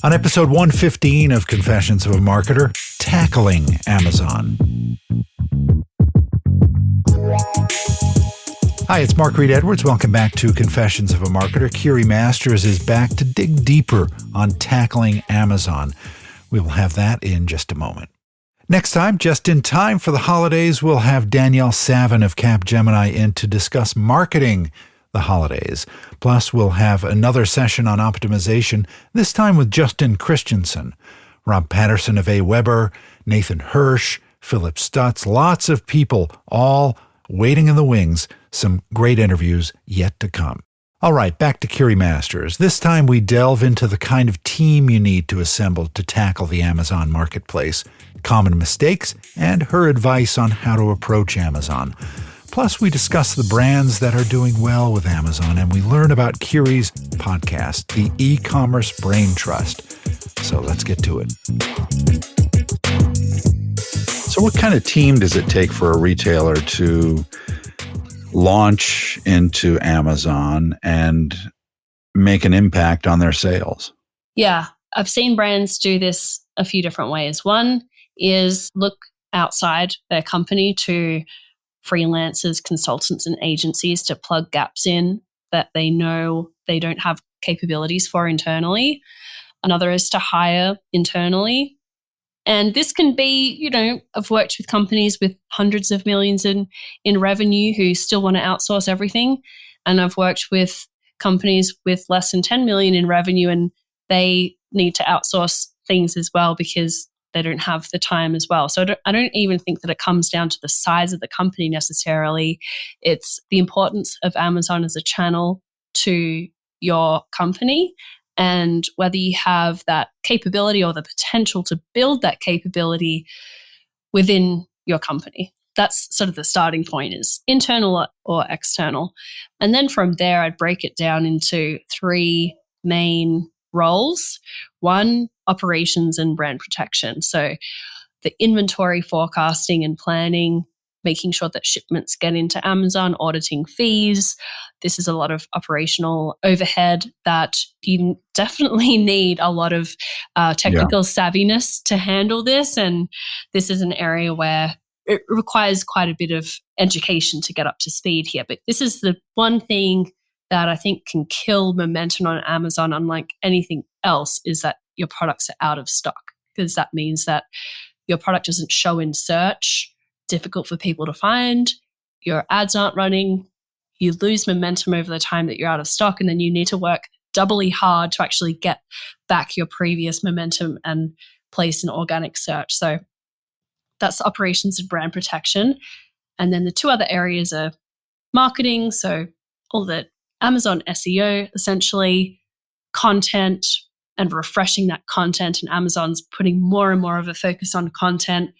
On episode 115 of Confessions of a Marketer, tackling Amazon. Hi, it's Mark Reed Edwards. Welcome back to Confessions of a Marketer. Kiri Masters is back to dig deeper on tackling Amazon. We will have that in just a moment. Next time, just in time for the holidays, we'll have Danielle Savin of Capgemini in to discuss marketing the holidays. Plus, we'll have another session on optimization, this time with Justin Christensen, Rob Patterson of AWeber, Nathan Hirsch, Philip Stutz, lots of people all waiting in the wings. Some great interviews yet to come. All right, back to Kiri Masters. This time we delve into the kind of team you need to assemble to tackle the Amazon marketplace, common mistakes, and her advice on how to approach Amazon. Plus, we discuss the brands that are doing well with Amazon, and we learn about Kiri's podcast, the E-commerce Brain Trust. So let's get to it. So what kind of team does it take for a retailer to launch into Amazon and make an impact on their sales? Yeah, I've seen brands do this a few different ways. One is look outside their company to freelancers, consultants, and agencies to plug gaps in that they know they don't have capabilities for internally. Another is to hire internally. And this can be, I've worked with companies with hundreds of millions in revenue who still want to outsource everything. And I've worked with companies with less than 10 million in revenue and they need to outsource things as well because they don't have the time as well. So I don't even think that it comes down to the size of the company necessarily. It's the importance of Amazon as a channel to your company and whether you have that capability or the potential to build that capability within your company. That's sort of the starting point, is internal or external. And then from there, I'd break it down into three main roles. One, operations and brand protection. So the inventory forecasting and planning, making sure that shipments get into Amazon, auditing fees. This is a lot of operational overhead that you definitely need a lot of technical savviness to handle this. And this is an area where it requires quite a bit of education to get up to speed here. But this is the one thing that I think can kill momentum on Amazon, unlike anything else, is that your products are out of stock, because that means that your product doesn't show in search, difficult for people to find, your ads aren't running, you lose momentum over the time that you're out of stock, and then you need to work doubly hard to actually get back your previous momentum and place an organic search. So that's operations and brand protection. And then the two other areas are marketing, so all the Amazon SEO, essentially, content and refreshing that content. And Amazon's putting more and more of a focus on content.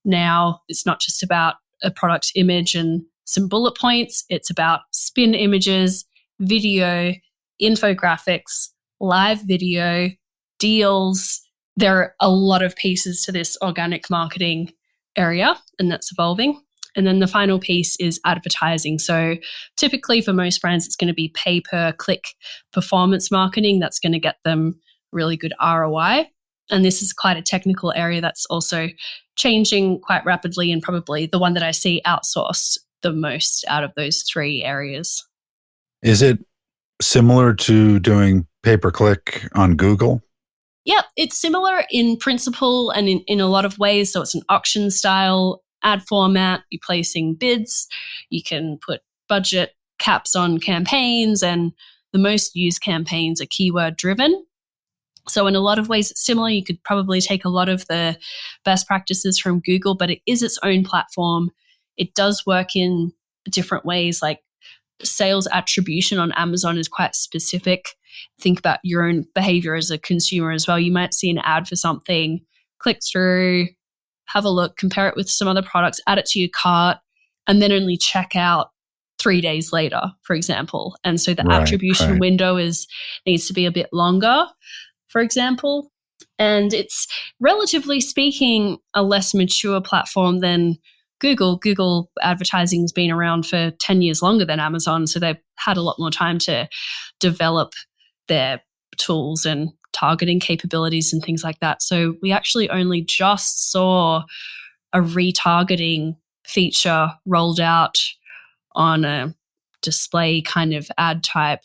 Now, it's not just about a product image and some bullet points. It's about spin images, video, infographics, live video, deals. There are a lot of pieces to this organic marketing area, and that's evolving. And then the final piece is advertising. So typically for most brands, it's going to be pay-per-click performance marketing. That's going to get them really good ROI. And this is quite a technical area that's also changing quite rapidly, and probably the one that I see outsourced the most out of those three areas. Is it similar to doing pay-per-click on Google? Yeah, it's similar in principle and in a lot of ways. So it's an auction style ad format. You're placing bids. You can put budget caps on campaigns, and the most used campaigns are keyword driven. So in a lot of ways, it's similar. You could probably take a lot of the best practices from Google, but it is its own platform. It does work in different ways, like sales attribution on Amazon is quite specific. Think about your own behavior as a consumer as well. You might see an ad for something, click through, have a look, compare it with some other products, add it to your cart, and then only check out 3 days later, for example. And so the attribution window needs to be a bit longer, for example. And it's, relatively speaking, a less mature platform than Google. Google advertising has been around for 10 years longer than Amazon, so they've had a lot more time to develop their tools and targeting capabilities and things like that. So we actually only just saw a retargeting feature rolled out on a display kind of ad type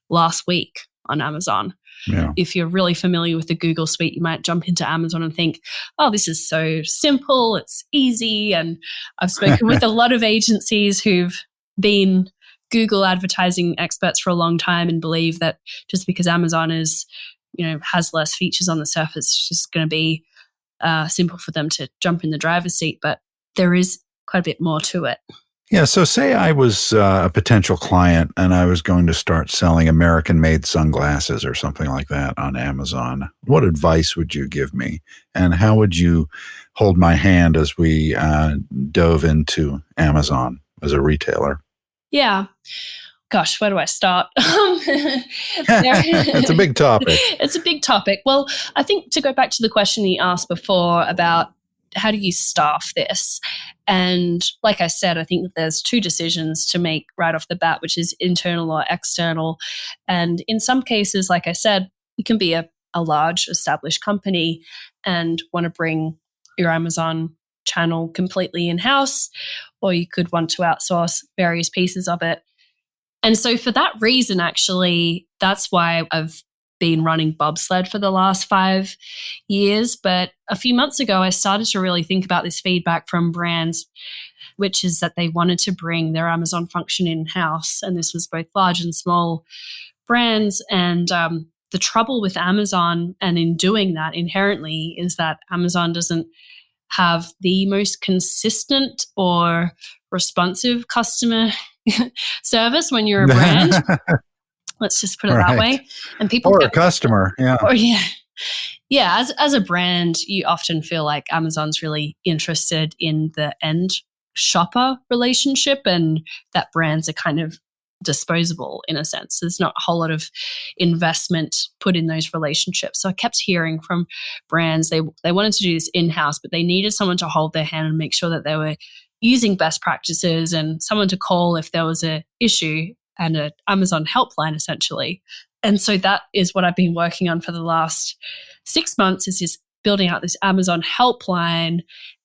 last week on Amazon. Yeah. If you're really familiar with the Google Suite, you might jump into Amazon and think, oh, this is so simple, it's easy. And I've spoken with a lot of agencies who've been Google advertising experts for a long time and believe that just because Amazon is, has less features on the surface, it's just going to be simple for them to jump in the driver's seat. But there is quite a bit more to it. Yeah. So say I was a potential client and I was going to start selling American-made sunglasses or something like that on Amazon. What advice would you give me? And how would you hold my hand as we dove into Amazon as a retailer? Yeah. Gosh, where do I start? It's a big topic. It's a big topic. Well, I think to go back to the question you asked before about how do you staff this? And like I said, I think that there's two decisions to make right off the bat, which is internal or external. And in some cases, like I said, you can be a large established company and want to bring your Amazon channel completely in-house, or you could want to outsource various pieces of it. And so for that reason, actually, that's why I've been running Bobsled for the last 5 years. But a few months ago, I started to really think about this feedback from brands, which is that they wanted to bring their Amazon function in-house. And this was both large and small brands. And the trouble with Amazon, and in doing that inherently, is that Amazon doesn't have the most consistent or responsive customer service when you're a brand. Let's just put it that way. And people or a customer, yeah. Or as a brand, you often feel like Amazon's really interested in the end shopper relationship, and that brands are kind of disposable in a sense. There's not a whole lot of investment put in those relationships. So I kept hearing from brands they wanted to do this in-house, but they needed someone to hold their hand and make sure that they were using best practices and someone to call if there was an issue, and an Amazon helpline essentially. And so that is what I've been working on for the last 6 months, is just building out this Amazon helpline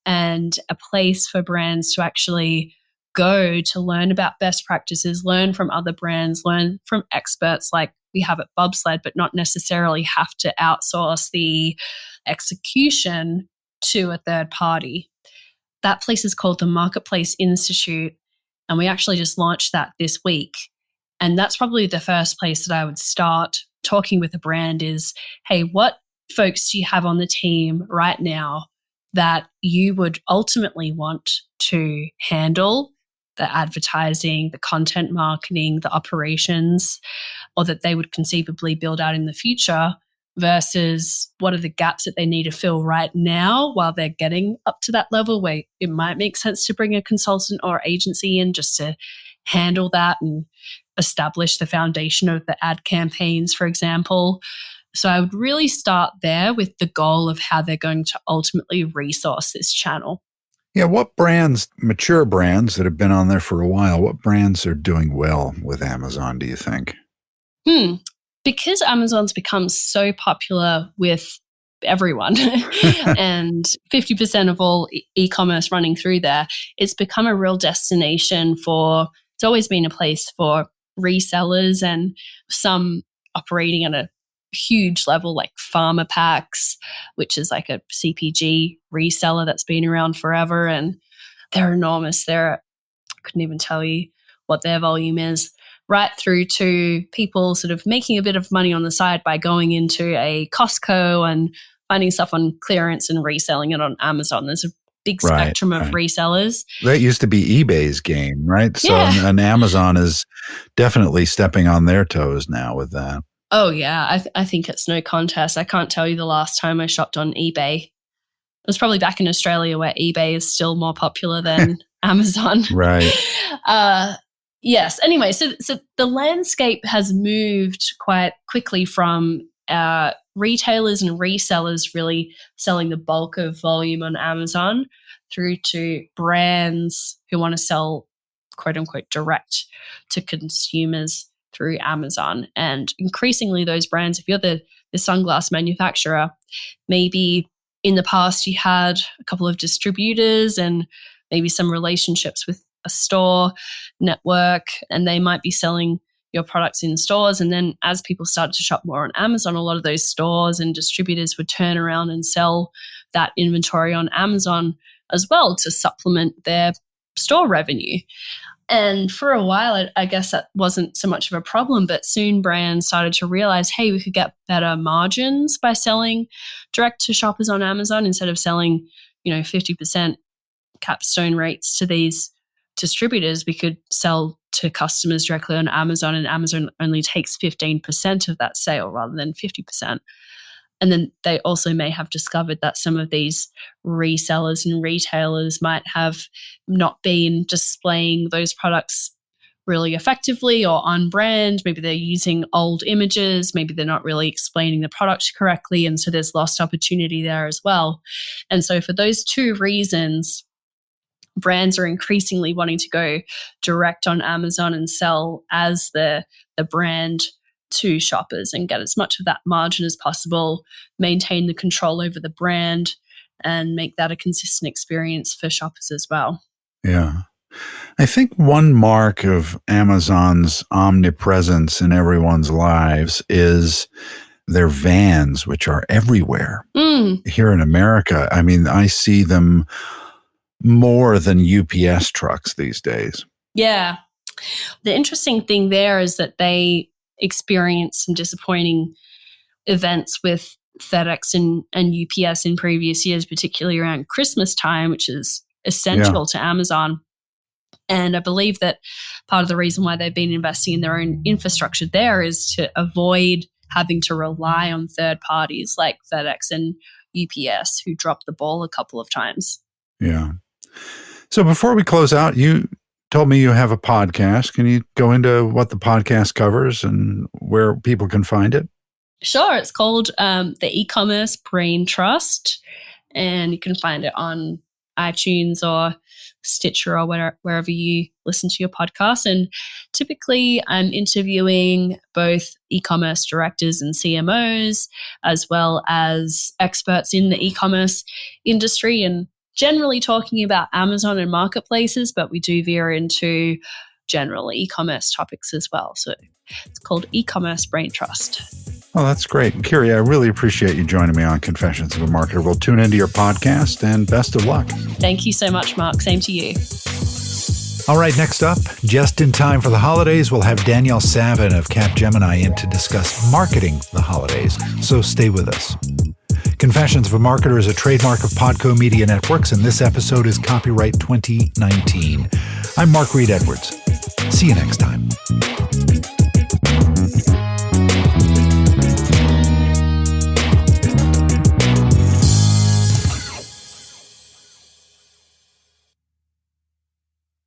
and a place for brands to actually go to learn about best practices, learn from other brands, learn from experts like we have at Bobsled, but not necessarily have to outsource the execution to a third party. That place is called the Marketplace Institute, and we actually just launched that this week. And that's probably the first place that I would start talking with a brand is, hey, what folks do you have on the team right now that you would ultimately want to handle the advertising, the content marketing, the operations, or that they would conceivably build out in the future, versus what are the gaps that they need to fill right now while they're getting up to that level where it might make sense to bring a consultant or agency in just to handle that and establish the foundation of the ad campaigns, for example. So I would really start there with the goal of how they're going to ultimately resource this channel. Yeah, what brands, mature brands that have been on there for a while, what brands are doing well with Amazon, do you think? Because Amazon's become so popular with everyone and 50% of all e-commerce running through there, it's become a real destination for, it's always been a place for resellers and some operating at a huge level like PharmaPacks, which is like a CPG reseller that's been around forever, and they're enormous. I couldn't even tell you what their volume is, right through to people sort of making a bit of money on the side by going into a Costco and finding stuff on clearance and reselling it on Amazon. There's a big spectrum of resellers. That used to be eBay's game, right? So, Yeah. and Amazon is definitely stepping on their toes now with that. Oh, yeah. I think it's no contest. I can't tell you the last time I shopped on eBay. It was probably back in Australia where eBay is still more popular than Amazon. Right. Yes. Anyway, so the landscape has moved quite quickly from retailers and resellers really selling the bulk of volume on Amazon through to brands who want to sell, quote unquote, direct to consumers through Amazon. And increasingly those brands, if you're the the sunglass manufacturer. Maybe in the past you had a couple of distributors and maybe some relationships with a store network, and they might be selling your products in stores. And then as people started to shop more on Amazon, a lot of those stores and distributors would turn around and sell that inventory on Amazon as well to supplement their store revenue. And for a while, I guess that wasn't so much of a problem, but soon brands started to realize, hey, we could get better margins by selling direct to shoppers on Amazon instead of selling, 50% capstone rates to these distributors. We could sell to customers directly on Amazon, and Amazon only takes 15% of that sale rather than 50%. And then they also may have discovered that some of these resellers and retailers might have not been displaying those products really effectively or on brand. Maybe they're using old images. Maybe they're not really explaining the product correctly. And so there's lost opportunity there as well. And so for those two reasons, brands are increasingly wanting to go direct on Amazon and sell as the brand to shoppers and get as much of that margin as possible, maintain the control over the brand, and make that a consistent experience for shoppers as well. Yeah. I think one mark of Amazon's omnipresence in everyone's lives is their vans, which are everywhere. Here in America, I see them more than UPS trucks these days. Yeah. The interesting thing there is that they experienced some disappointing events with FedEx and UPS in previous years, particularly around Christmas time, which is essential to Amazon. And I believe that part of the reason why they've been investing in their own infrastructure there is to avoid having to rely on third parties like FedEx and UPS, who dropped the ball a couple of times. Yeah. So before we close out, you told me you have a podcast. Can you go into what the podcast covers and where people can find it? Sure. It's called the E-commerce Brain Trust, and you can find it on iTunes or Stitcher or wherever you listen to your podcast. And typically I'm interviewing both e-commerce directors and CMOs, as well as experts in the e-commerce industry, and generally talking about Amazon and marketplaces, but we do veer into general e-commerce topics as well. So it's called E-commerce Brain Trust. Oh, that's great. Kiri, I really appreciate you joining me on Confessions of a Marketer. We'll tune into your podcast, and best of luck. Thank you so much, Mark. Same to you. All right, next up, just in time for the holidays, we'll have Danielle Savin of Capgemini in to discuss marketing the holidays. So stay with us. Confessions of a Marketer is a trademark of Podco Media Networks, and this episode is copyright 2019. I'm Mark Reed Edwards. See you next time.